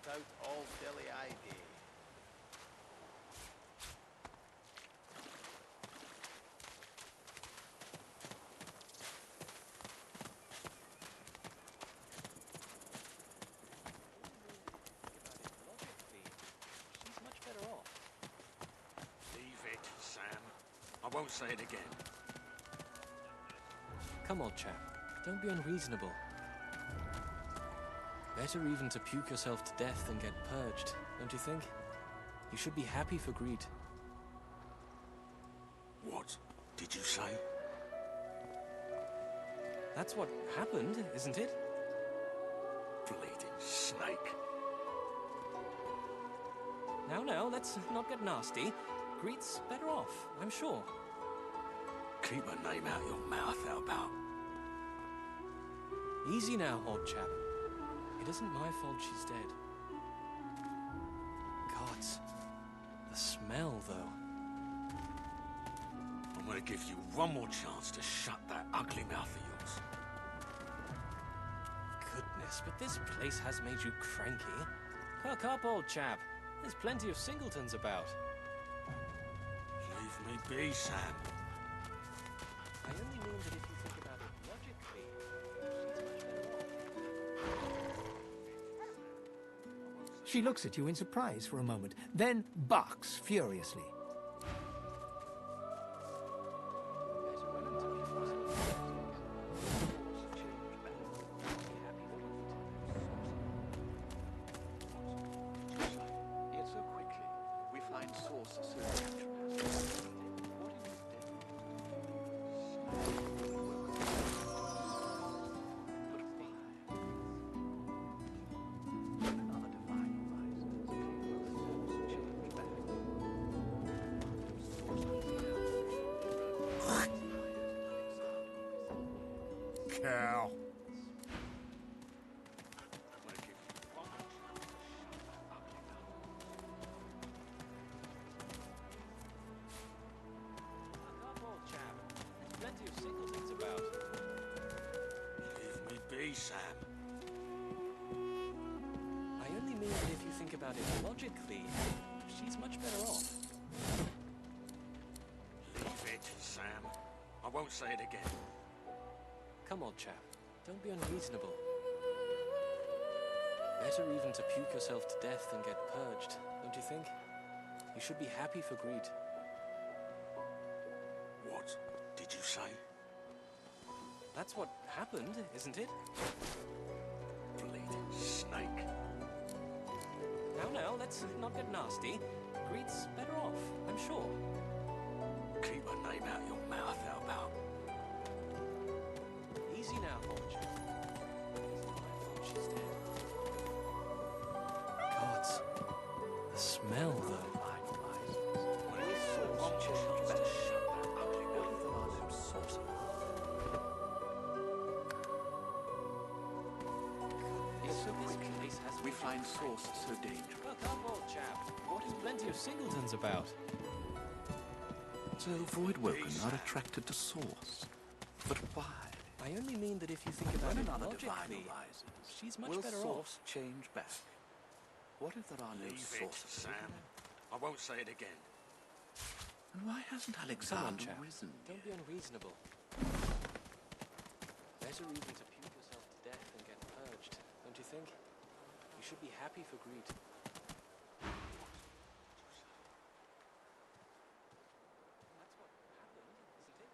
get out all silly-eyed. I won't say it again. Come on, chap. Don't be unreasonable. Better even to puke yourself to death than get purged, don't you think? You should be happy for greed. What did you say? That's what happened, isn't it? Bleeding snake. Now, let's not get nasty. Greed's better off, I'm sure. Keep her name out your mouth, Albert. Easy now, old chap. It isn't my fault she's dead. Gods, the smell, though. I'm gonna give you one more chance to shut that ugly mouth of yours. Goodness, but this place has made you cranky. Perk up, old chap. There's plenty of singletons about. Leave me be, Sam. I only mean that if you think about it logically, she's much better off. She looks at you in surprise for a moment, then barks furiously. Cow. Plenty of singletons about. Leave me be, Sam. I only mean that if you think about it logically, she's much better off. Leave it, Sam. I won't say it again. Come, old chap. Don't be unreasonable. Better even to puke yourself to death than get purged, don't you think? You should be happy for greed. What did you say? That's what happened, isn't it? Bleeding snake. Now, let's not get nasty. Greed's better off, I'm sure. Keep her name out your mouth, Albert. Easy now, old chap. She's dead. Gods, the smell, though. We find source so dangerous. Look up, old chap. There's plenty of singletons about. So Voidwoken are attracted to source. But why? I only mean that if you think about When it another logically, divine arises, she's much will better source off. change back? What if there are no Leave it, sources? Sam. I won't say it again. And why hasn't Come on, Alexander chap. risen? Don't be unreasonable. Better even to puke yourself to death than get purged, don't you think? You should be happy for greed. That's what happened, isn't it?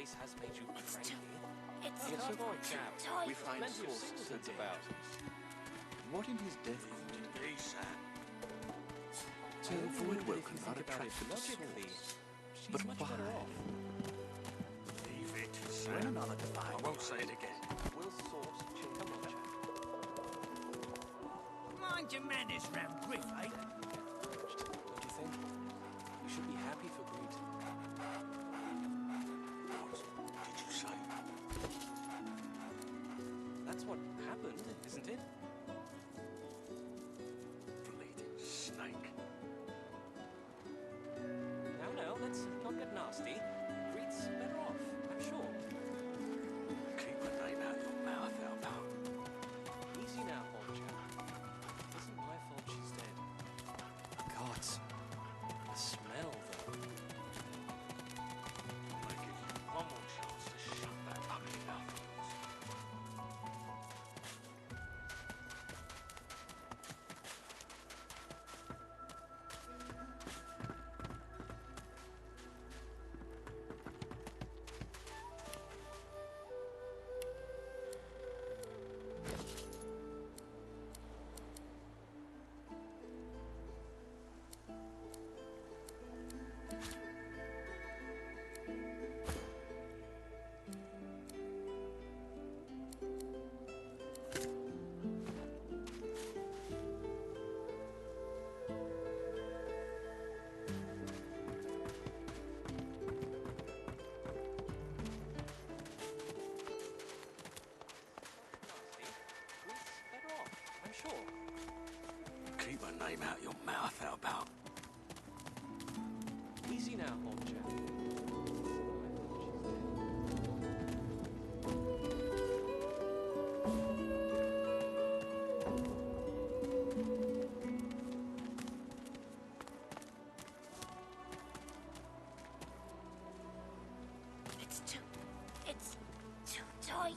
place has made you cranky. Yes, Yes, of boy, course. chap. We find Plenty of sources so singletons about. dangerous. What in his death caused him? Peace out. To avoid welcome If you are think about it attracted to logically, swords. she's But much why? better off. Leave it, When Sam. another I divine won't say it again. We'll sort. Come on, chap. Mind your manners round Griff, eh? Don't you think? You should be happy for Greed. What did you say? That's what happened, isn't it? Bleeding snake. Now, let's not get nasty. Greed's better off, I'm sure. Keep a name out your mouth, Alpha. Easy now, old chap. It isn't my fault she's dead. God, the smell, though. I'm gonna give you one more chance to shut that ugly mouth of yours. Greed's better off, I'm sure. Keep a name out your mouth, Alpha. Easy now, old chap. It's too tight.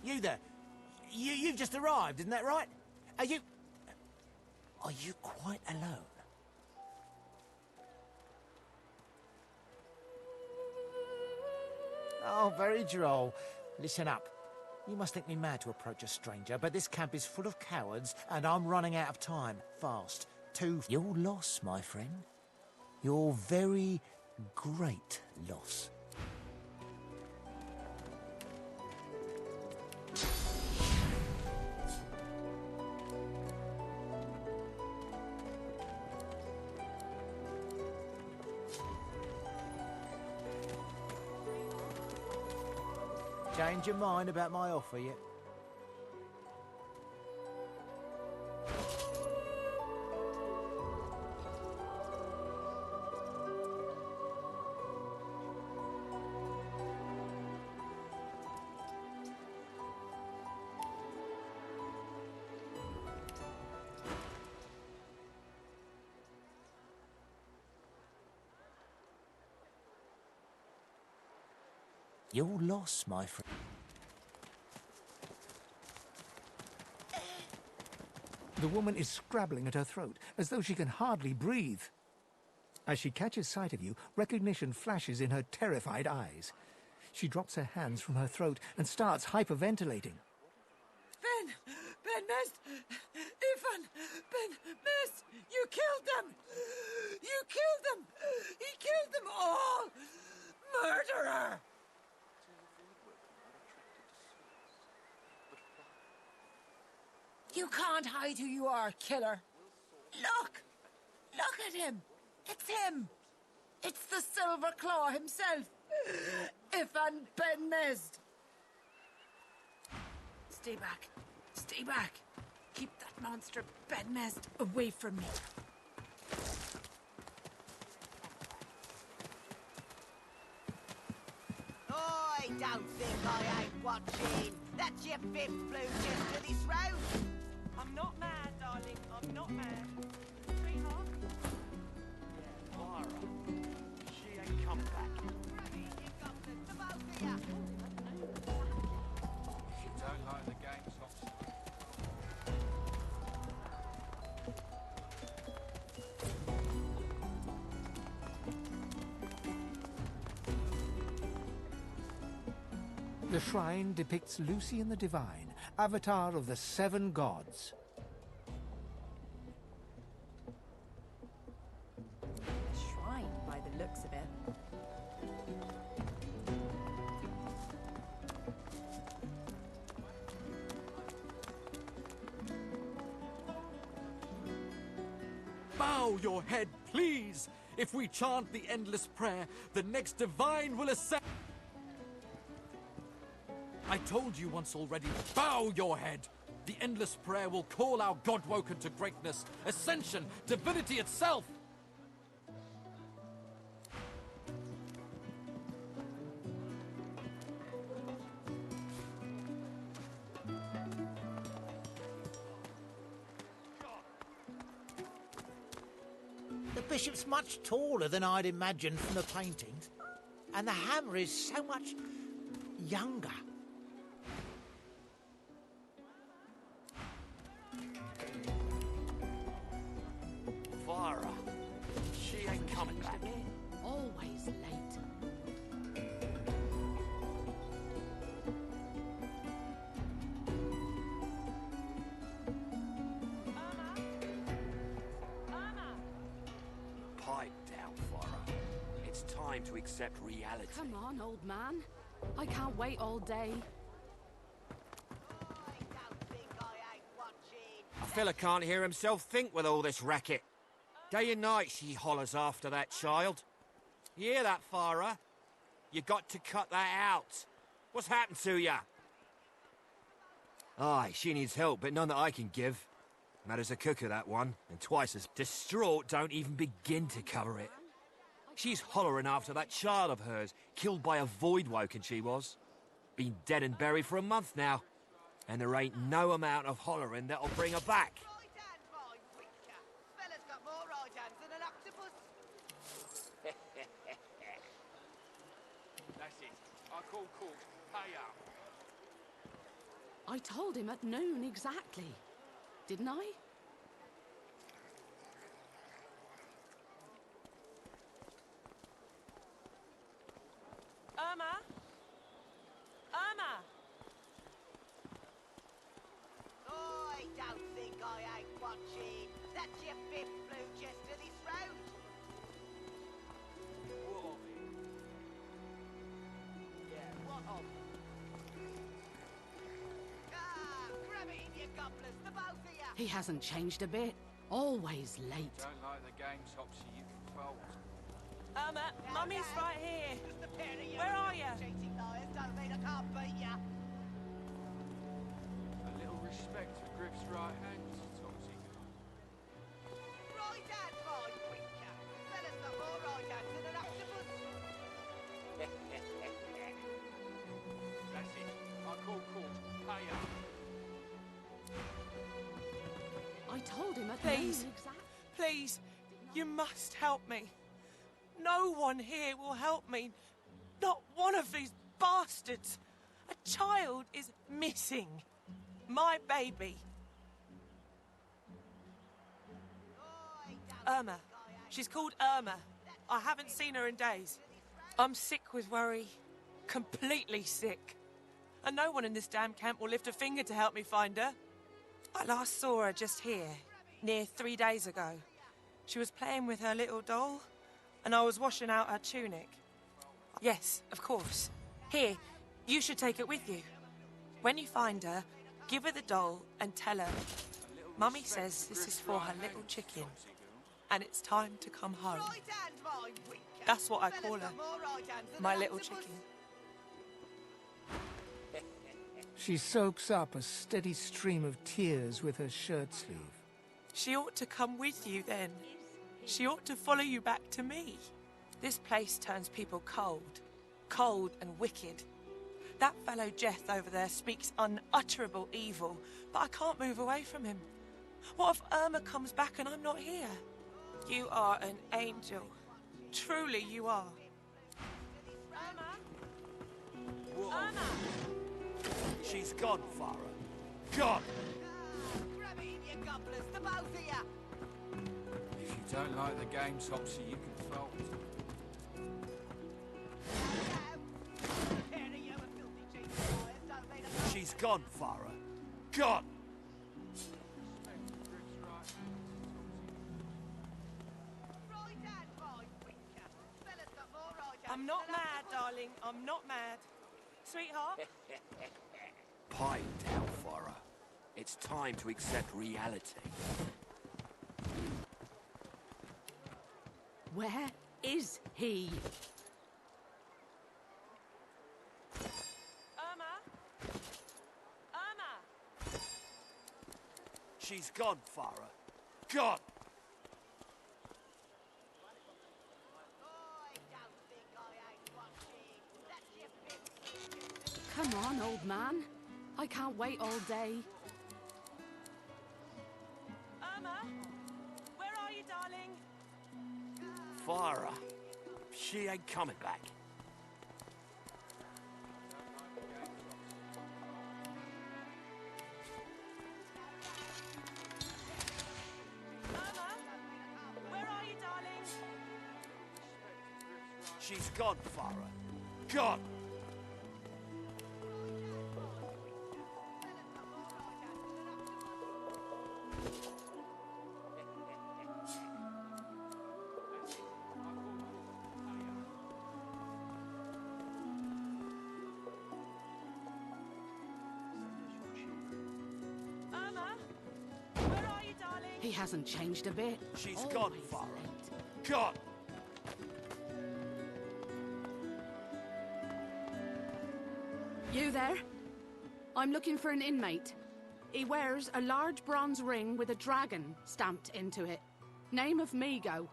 You there. You've just arrived, isn't that right? Are you quite alone? Oh, very droll. Listen up. You must think me mad to approach a stranger, but this camp is full of cowards, and I'm running out of time. Fast. Your loss, my friend. Your very great loss. Change your mind about my offer yet? Your loss, my friend. The woman is scrabbling at her throat, as though she can hardly breathe. As she catches sight of you, recognition flashes in her terrified eyes. She drops her hands from her throat and starts hyperventilating. Ben Mist! Ifan! Ben Mist! You killed them! You killed them! He killed them all! Murderer! You can't hide who you are, killer. Look! Look at him! It's him! It's the Silver Claw himself! Ifan Ben Mist! Stay back. Stay back. Keep that monster Ben Mist away from me. I don't think I ain't watching. That's your fifth blue just to this road. I'm not mad, darling. I'm not mad. Sweetheart? Yeah, Mara. She ain't come back. Raggy, you got the both of you. If you don't like the game, stop. The shrine depicts Lucian the Divine, avatar of the 7 gods. A shrine, by the looks of it. Bow your head, please! If we chant the endless prayer, the next divine will ascend. I told you once already, bow your head! The endless prayer will call our God woken to greatness, ascension, divinity itself! The bishop's much taller than I'd imagined from the paintings. And the hammer is so much younger. Farah, she ain't coming back. Always late. Pipe down, Farah. It's time to accept reality. Come on, old man. I can't wait all day. I don't think I ain't watching. A fella can't hear himself think with all this racket. Day and night she hollers after that child. You hear that, Farah? You got to cut that out. What's happened to ya? Aye, she needs help, but none that I can give. Mad as a cooker, that one, and twice as distraught don't even begin to cover it. She's hollering after that child of hers, killed by a void woken she was. Been dead and buried for a month now, and there ain't no amount of hollering that'll bring her back. Right hand, my winker. Fella's got more right hands than an octopus. That's it. I call court. Pay up. I told him at noon exactly. Didn't I? Irma? Irma? I don't think I ain't watching. That's your 5th blue chest to this road. What of it? Yeah, what of? Ah, grab it in, you gobblers, the both of you. He hasn't changed a bit. Always late. Don't like the game, Topsy, you can fold. Irma, Mummy's right here. Just a pair of you. Where are you? Cheating liars don't mean I can't beat ya. A little respect to Griff's right hand, Topsy. Right hand, my winker. Fella's got more right hands than an octopus. That's it. I call court. Pay up. I told him at Please. noon exactly. Please, you must help me. No one here will help me. Not one of these bastards. A child is missing. My baby. Irma. She's called Irma. I haven't seen her in days. I'm sick with worry. Completely sick. And no one in this damn camp will lift a finger to help me find her. I last saw her just here, near 3 days ago. She was playing with her little doll, and I was washing out her tunic. Yes, of course. Here, you should take it with you. When you find her, give her the doll and tell her, Mummy says this is for her little chicken, and it's time to come home. Right hand, my winker. That's what I call Fella's her. got more right hands than My an little octopus. chicken. She soaks up a steady stream of tears with her shirt sleeve. She ought to come with you then. She ought to follow you back to me. This place turns people cold. Cold and wicked. That fellow Jeth over there speaks unutterable evil, but I can't move away from him. What if Irma comes back and I'm not here? You are an angel. Truly you are. Irma? Irma? She's gone, Farah. Gone! Grab it in, you gobblers, the both of you. If you don't like the game, Topsy, you can fold. Pair of you are filthy cheats. She's gone, Farah. Gone! I'm not mad, darling. I'm not mad. Sweetheart? Pipe down, Farah. It's time to accept reality. Where is he? Irma? Irma? She's gone, Farah. Gone! Come on, old man. I can't wait all day. Irma? Where are you, darling? Farah. She ain't coming back. Irma? Where are you, darling? She's gone, Farah. Gone! Irma? Where are you, darling? He hasn't changed a bit. She's Always gone, late. Farah. Gone! You there? I'm looking for an inmate. He wears a large bronze ring with a dragon stamped into it. Name of Migo.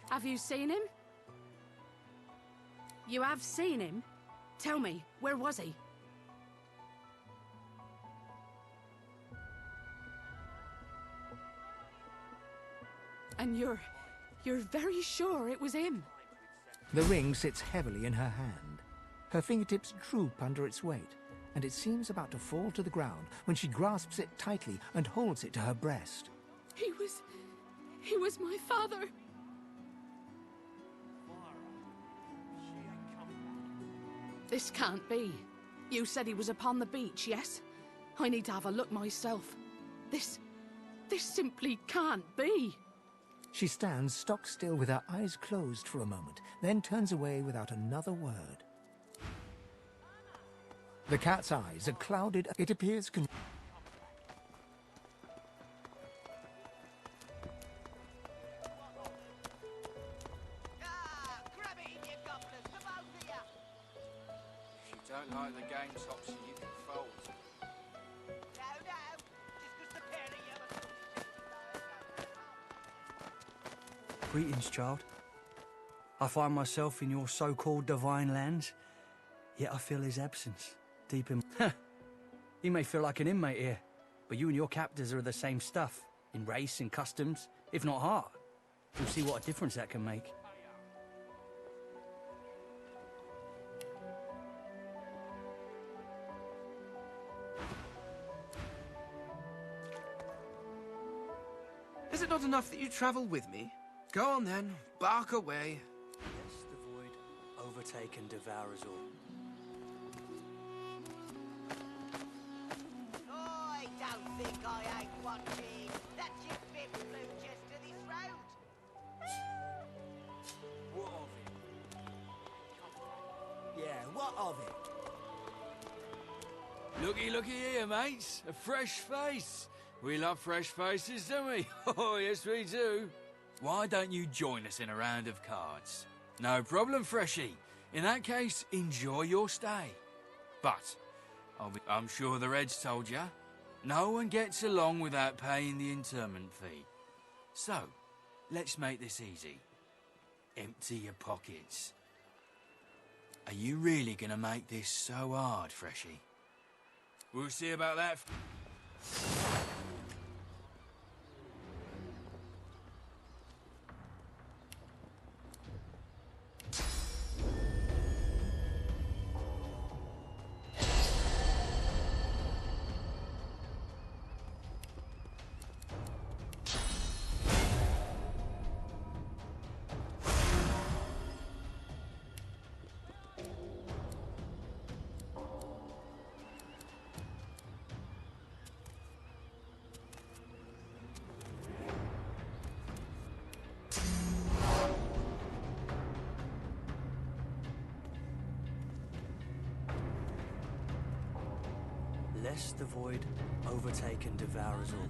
Have you seen him? You have seen him? Tell me, where was he? And you're very sure it was him? The ring sits heavily in her hand. Her fingertips droop under its weight, and it seems about to fall to the ground when she grasps it tightly and holds it to her breast. He was my father. This can't be. You said he was upon the beach, yes? I need to have a look myself. This simply can't be. She stands stock still with her eyes closed for a moment, then turns away without another word. The cat's eyes are clouded. It appears If you don't like the game, Topsy, you can fold. Greetings, child. I find myself in your so-called divine lands, yet I feel his absence deep in... You may feel like an inmate here, but you and your captors are the same stuff, in race and customs, if not heart. You'll see what a difference that can make. Is it not enough that you travel with me? Go on then, bark away. Lest the void overtake and devour us all. I don't think I ain't watching. That's your fifth blue just to this road. What of it? Yeah, what of it? Looky here, mates. A fresh face. We love fresh faces, don't we? Oh, yes, we do. Why don't you join us in a round of cards? No problem, Freshie. In that case, enjoy your stay. But, I'm sure the Reds told ya, no one gets along without paying the interment fee. So, let's make this easy. Empty your pockets. Are you really gonna make this so hard, Freshie? We'll see about that. lest the void overtake and devour us all.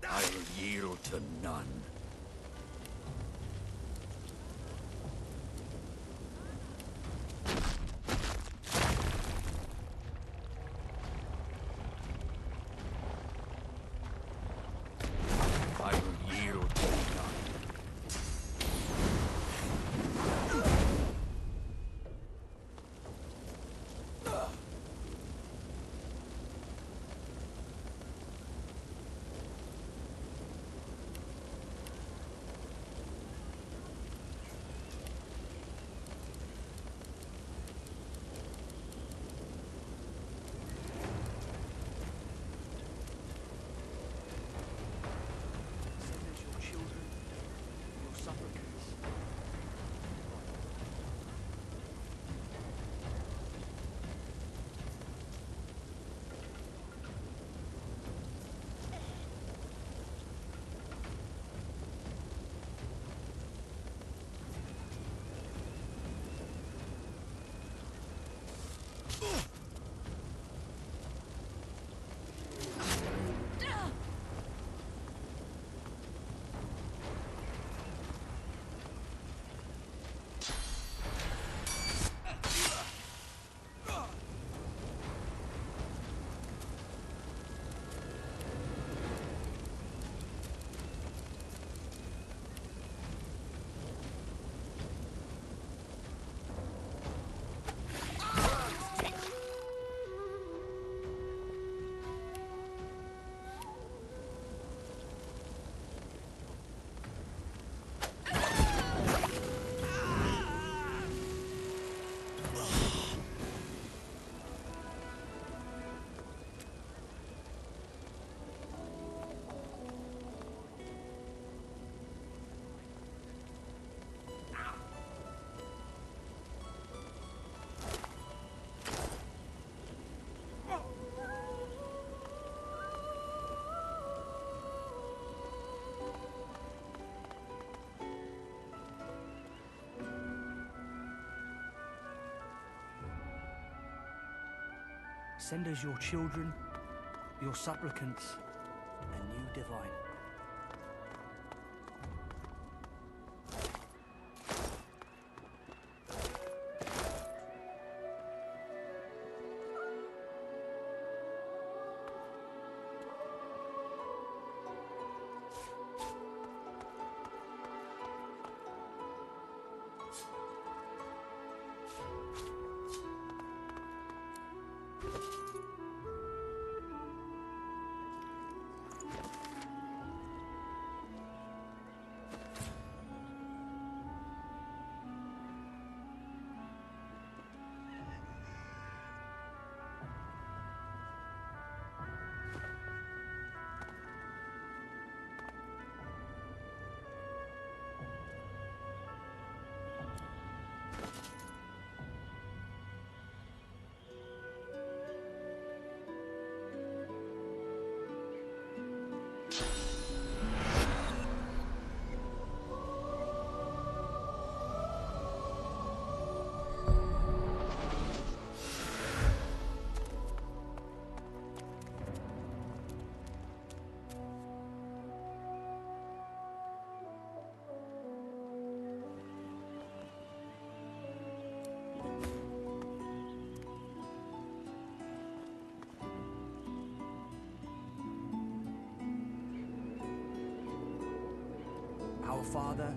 I will yield to none. I will yield to none. Send us your children, your supplicants, and you divine. our Father,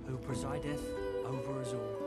who presideth over us all.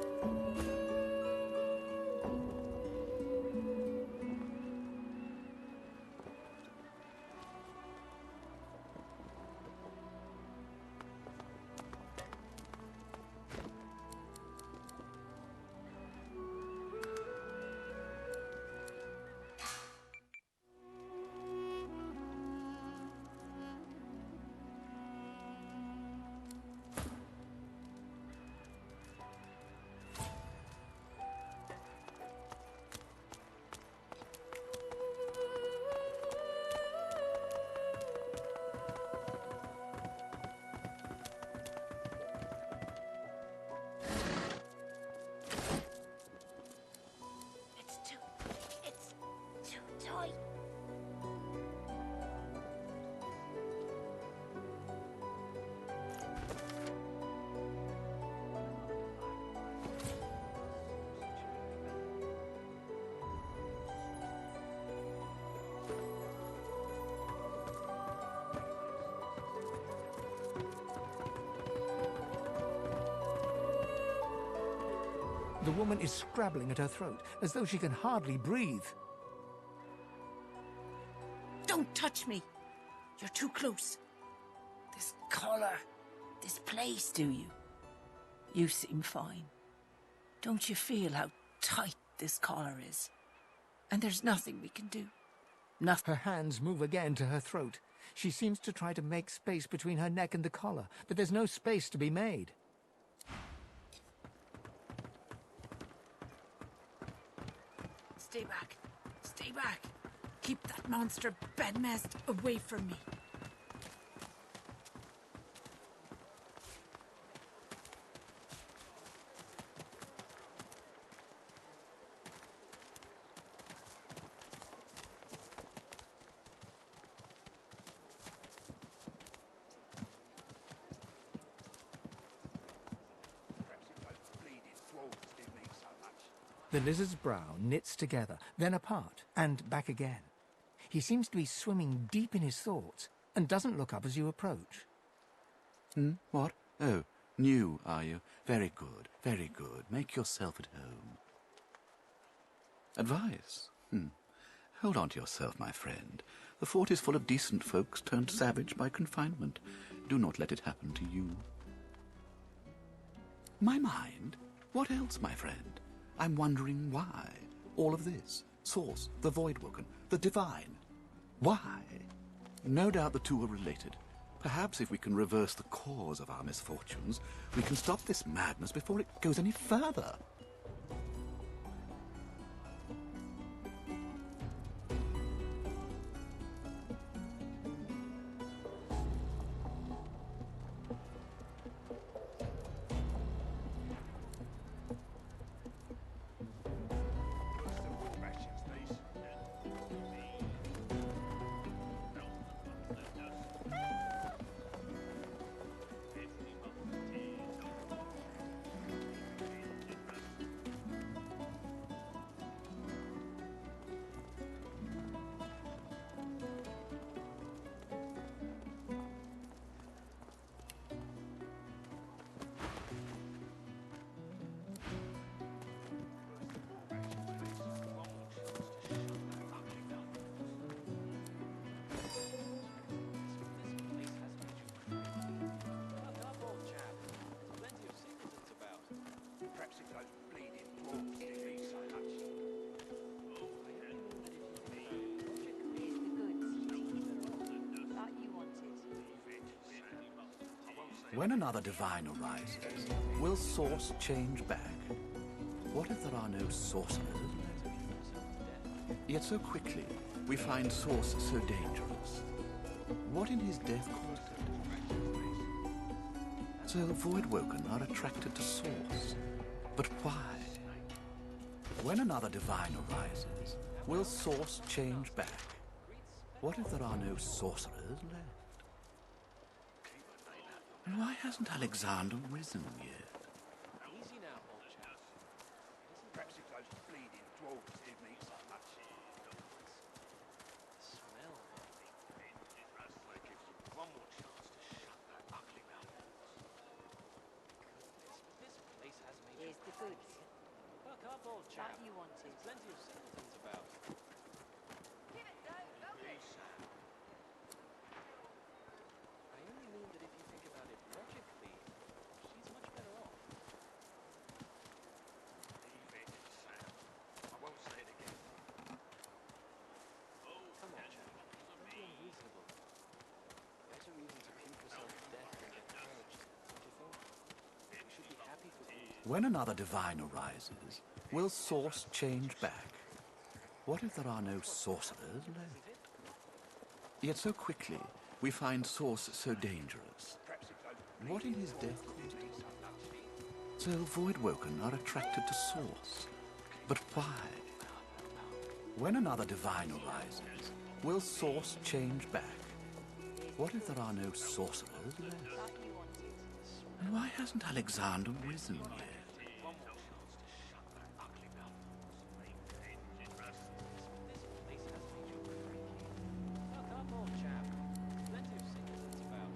It's too tight. The woman is scrabbling at her throat, as though she can hardly breathe. Don't touch me. You're too close. This collar, this place, do you? You seem fine. Don't you feel how tight this collar is? And there's nothing we can do. Nothing. Her hands move again to her throat. She seems to try to make space between her neck and the collar, but there's no space to be made. Stay back. Stay back. Keep that monster bedmast away from me. The lizard's brow knits together, then apart, and back again. He seems to be swimming deep in his thoughts, and doesn't look up as you approach. What? Oh, new, are you? Very good, very good. Make yourself at home. Advice? Hold on to yourself, my friend. The fort is full of decent folks turned savage by confinement. Do not let it happen to you. My mind? What else, my friend? I'm wondering why. All of this. Source, the Voidwoken, the Divine. Why? No doubt the two are related. Perhaps if we can reverse the cause of our misfortunes, we can stop this madness before it goes any further. When another divine arises, will Source change back? What if there are no sorcerers left? Yet so quickly, we find Source so dangerous. What in his death caused it? So the Voidwoken are attracted to Source. But why? When another divine arises, will Source change back? What if there are no sorcerers left? And why hasn't Alexander risen yet? Easy now, old chap. Perhaps it's those bleeding dwarves give me so much. Smell. One more chance to shut that ugly mouth. chap. There's plenty of simpletons about. I only mean that if you think about it logically, she's much better off. Leave it, Sam. I won't say it again. Come on, chap. Don't be unreasonable. Better reason to puke herself to death than get purged, don't you think? We should be happy for Greed. When another divine arises, will source change back? What if there are no sorcerers left? Yet so quickly, we find source so dangerous. What in his death caused it? So Voidwoken are attracted to source. But why? When another divine arises, will source change back? What if there are no sorcerers left? And why hasn't Alexander risen yet? Come on, chap. Plenty of simpletons about.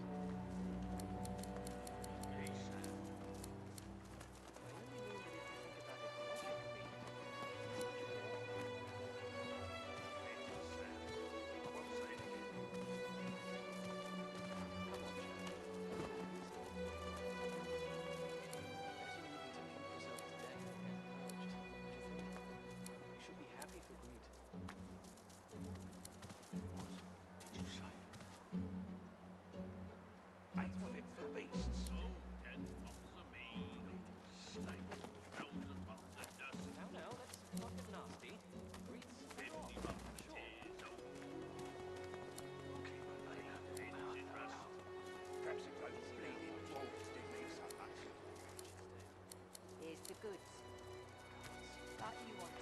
Here's the goods. That you wanted.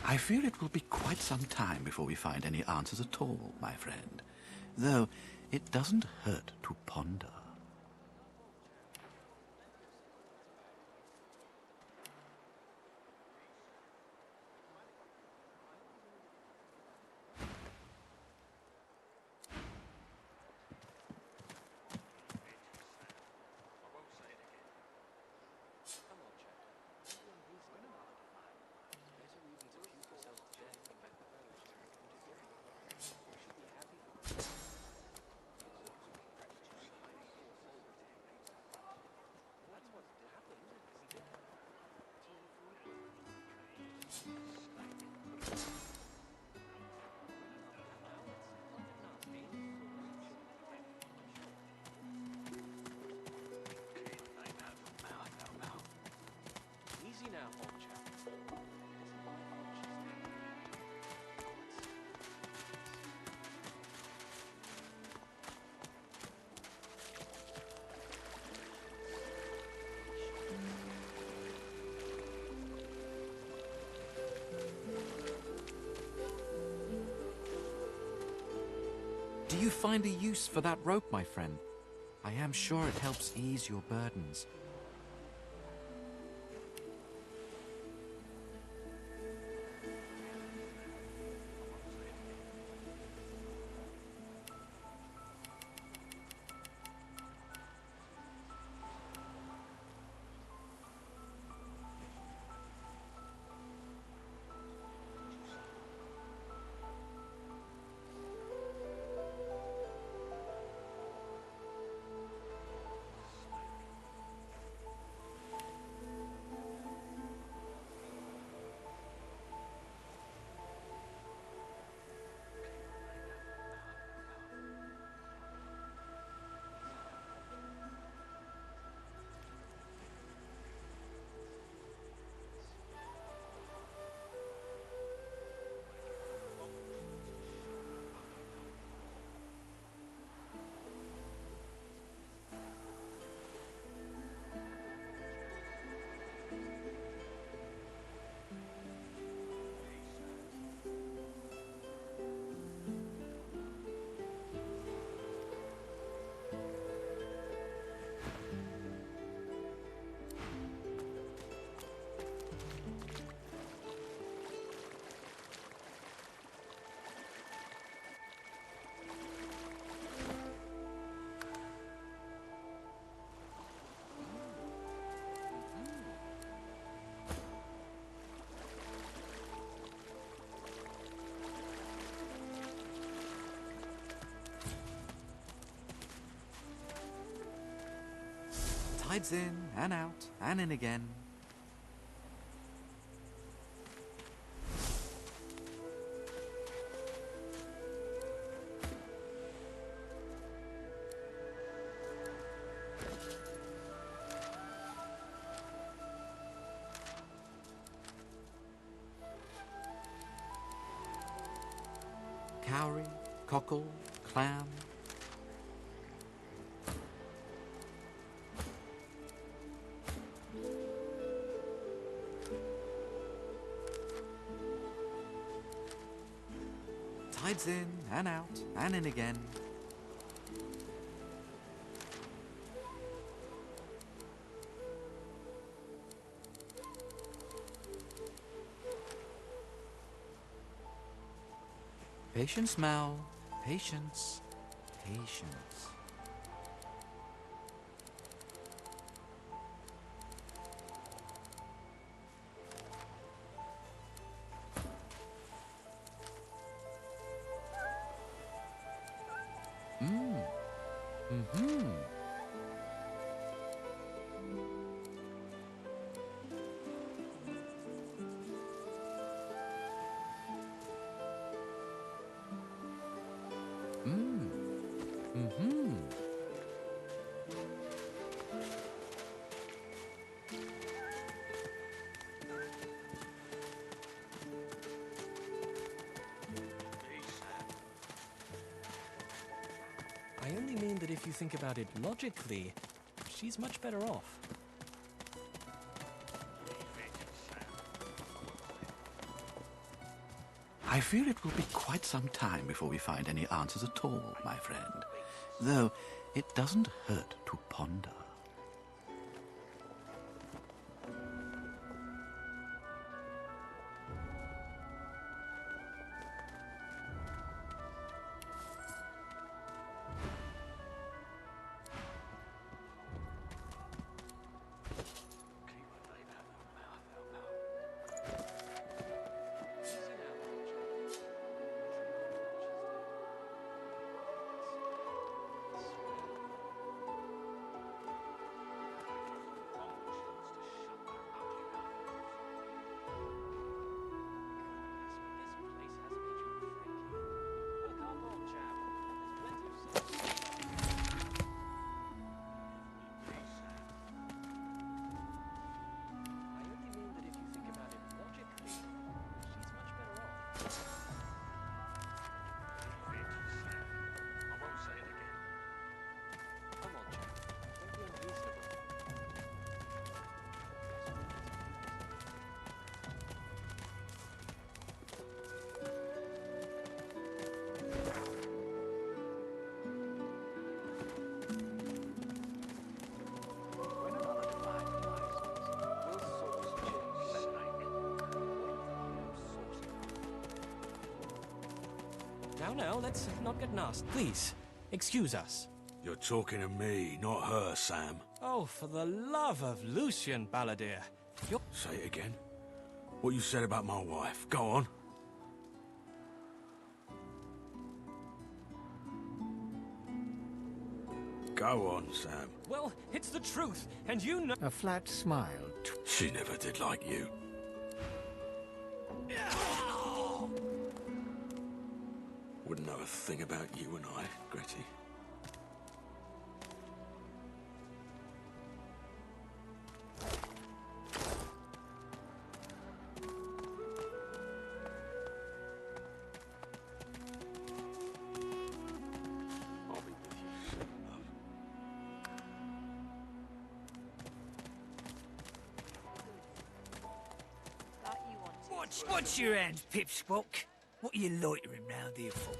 I fear it will be quite some time before we find any answers at all, my friend. Though it doesn't hurt to ponder. Easy now, old chap. Do you find a use for that rope, my friend? I am sure it helps ease your burdens. Tides in and out and in again. Cowrie, cockle, clam. Tides in and out and in again. Patience, Mal. Patience. Patience. Mm-hmm. Mm-hmm. I only mean that if you think about it logically, she's much better off. I fear it will be quite some time before we find any answers at all, my friend. Though it doesn't hurt to ponder. Now, let's not get nasty. Please, excuse us. You're talking to me, not her, Sam. Oh, for the love of Lucian, Balladeer. Say it again. What you said about my wife. Go on. Go on, Sam. Well, it's the truth, and you know... A flat smile. She never did like you. Wouldn't know a thing about you and I, Gretty. I'll be with you soon, love. What's your hand, Pipsqueak? What are you loitering round here for?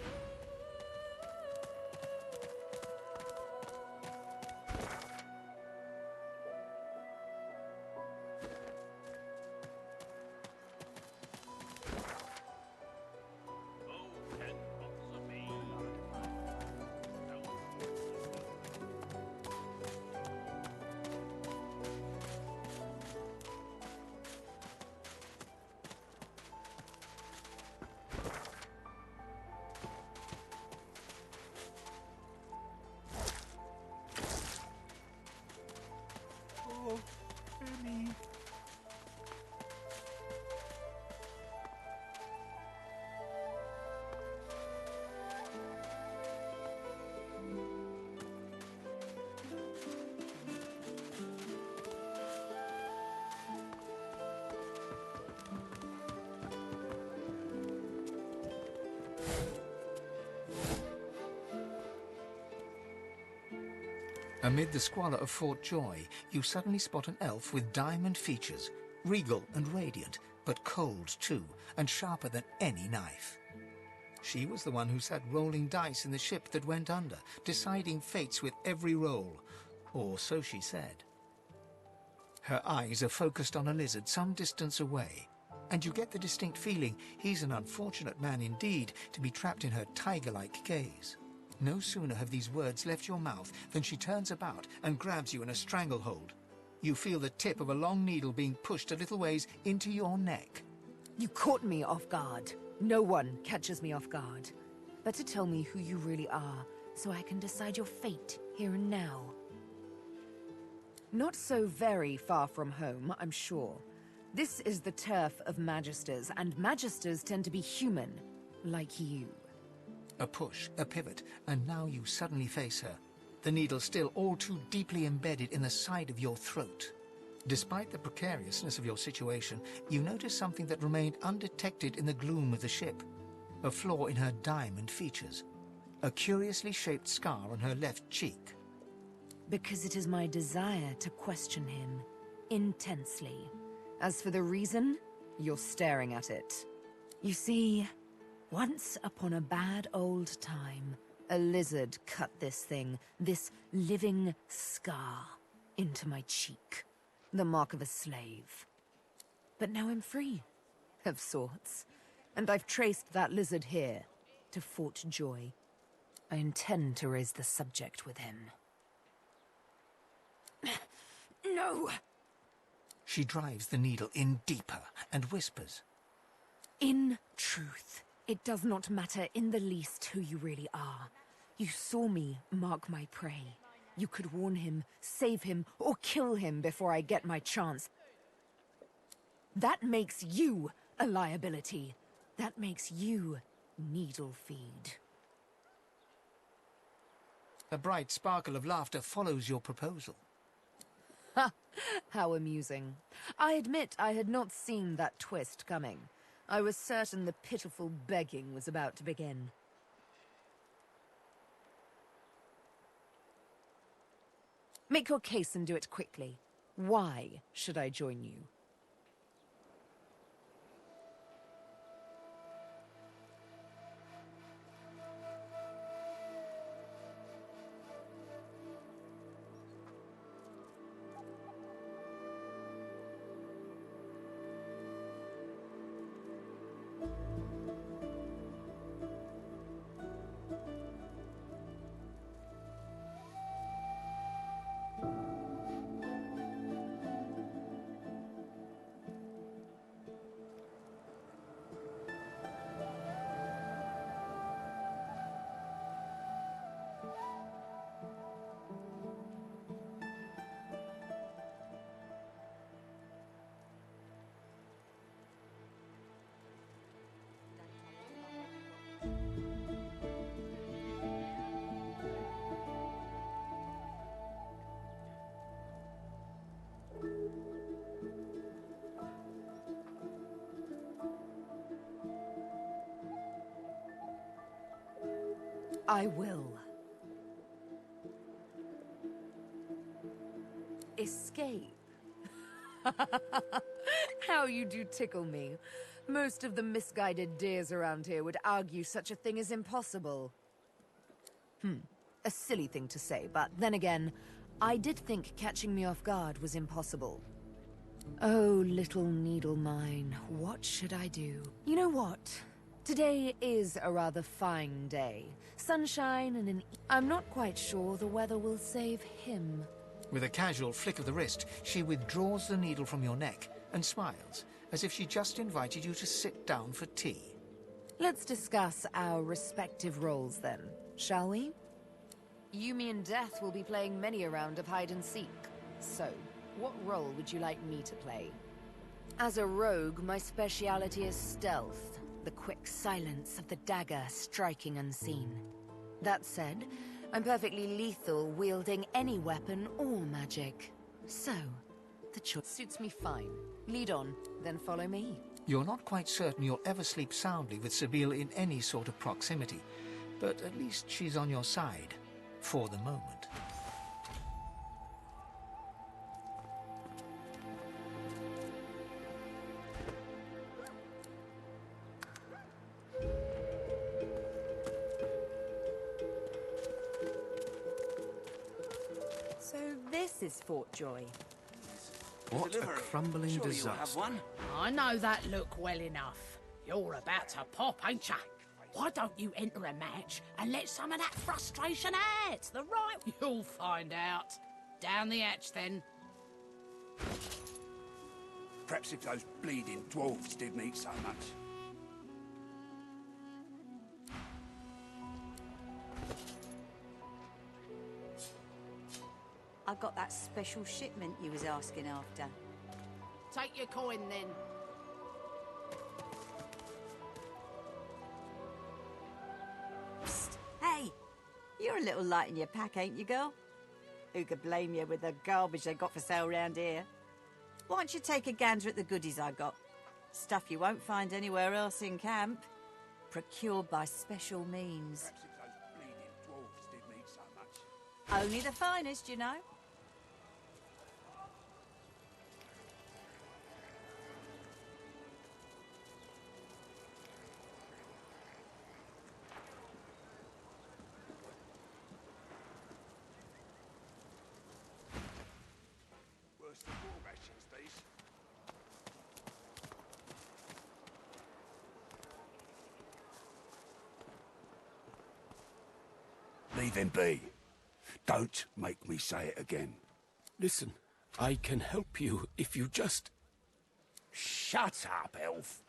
Amid the squalor of Fort Joy, you suddenly spot an elf with diamond features, regal and radiant, but cold too, and sharper than any knife. She was the one who sat rolling dice in the ship that went under, deciding fates with every roll, or so she said. Her eyes are focused on a lizard some distance away, and you get the distinct feeling he's an unfortunate man indeed to be trapped in her tiger-like gaze. No sooner have these words left your mouth than she turns about and grabs you in a stranglehold. You feel the tip of a long needle being pushed a little ways into your neck. You caught me off guard. No one catches me off guard. Better tell me who you really are, so I can decide your fate here and now. Not so very far from home, I'm sure. This is the turf of Magisters, and Magisters tend to be human, like you. A push, a pivot, and now you suddenly face her. The needle still all too deeply embedded in the side of your throat. Despite the precariousness of your situation, you notice something that remained undetected in the gloom of the ship. A flaw in her diamond features. A curiously shaped scar on her left cheek. Because it is my desire to question him, intensely. As for the reason, you're staring at it. You see, once upon a bad old time, a lizard cut this thing, this living scar, into my cheek. The mark of a slave. But now I'm free, of sorts. And I've traced that lizard here, to Fort Joy. I intend to raise the subject with him. No! She drives the needle in deeper and whispers. In truth, it does not matter in the least who you really are. You saw me mark my prey. You could warn him, save him, or kill him before I get my chance. That makes you a liability. That makes you needle feed. A bright sparkle of laughter follows your proposal. Ha! How amusing. I admit I had not seen that twist coming. I was certain the pitiful begging was about to begin. Make your case and do it quickly. Why should I join you? I will. Escape. How you do tickle me. Most of the misguided deers around here would argue such a thing is impossible. A silly thing to say, but then again, I did think catching me off guard was impossible. Oh, little needle mine, what should I do? You know what? Today is a rather fine day. Sunshine and I'm not quite sure the weather will save him. With a casual flick of the wrist, she withdraws the needle from your neck and smiles, as if she just invited you to sit down for tea. Let's discuss our respective roles then, shall we? You, me, and Death will be playing many a round of hide-and-seek. So, what role would you like me to play? As a rogue, my speciality is stealth. The quick silence of the dagger striking unseen. That said, I'm perfectly lethal wielding any weapon or magic. So, the choice suits me fine. Lead on, then follow me. You're not quite certain you'll ever sleep soundly with Sibyl in any sort of proximity, but at least she's on your side, for the moment. is Fort Joy. What a crumbling Surely you'll have disaster. one. I know that look well enough. You're about to pop, ain't ya? Why don't you enter a match and let some of that frustration out? The right... You'll find out. Down the hatch, then. Perhaps if those bleeding dwarves didn't eat so much. I got that special shipment you was asking after. Take your coin, then. Psst, hey! You're a little light in your pack, ain't you, girl? Who could blame you with the garbage they got for sale round here? Why don't you take a gander at the goodies I got? Stuff you won't find anywhere else in camp. Procured by special means. Perhaps if those bleeding dwarves didn't eat so much. Only the finest, you know. Worse than war rations, these. Leave him be. Don't make me say it again. Listen, I can help you if you just... Shut up, elf.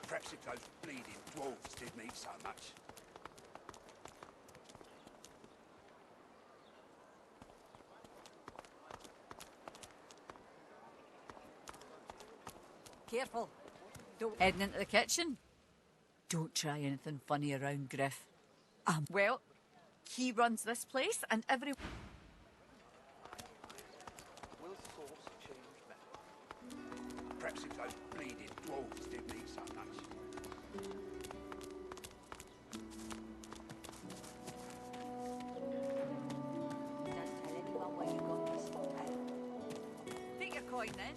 Perhaps if those bleeding dwarves didn't eat so much. Careful. Don't heading into the kitchen. Don't try anything funny around Griff. Well, he runs this place and every... Will source change back? Perhaps if those bleeding dwarves didn't eat so much. Don't tell anyone where you got this. Take your coin then.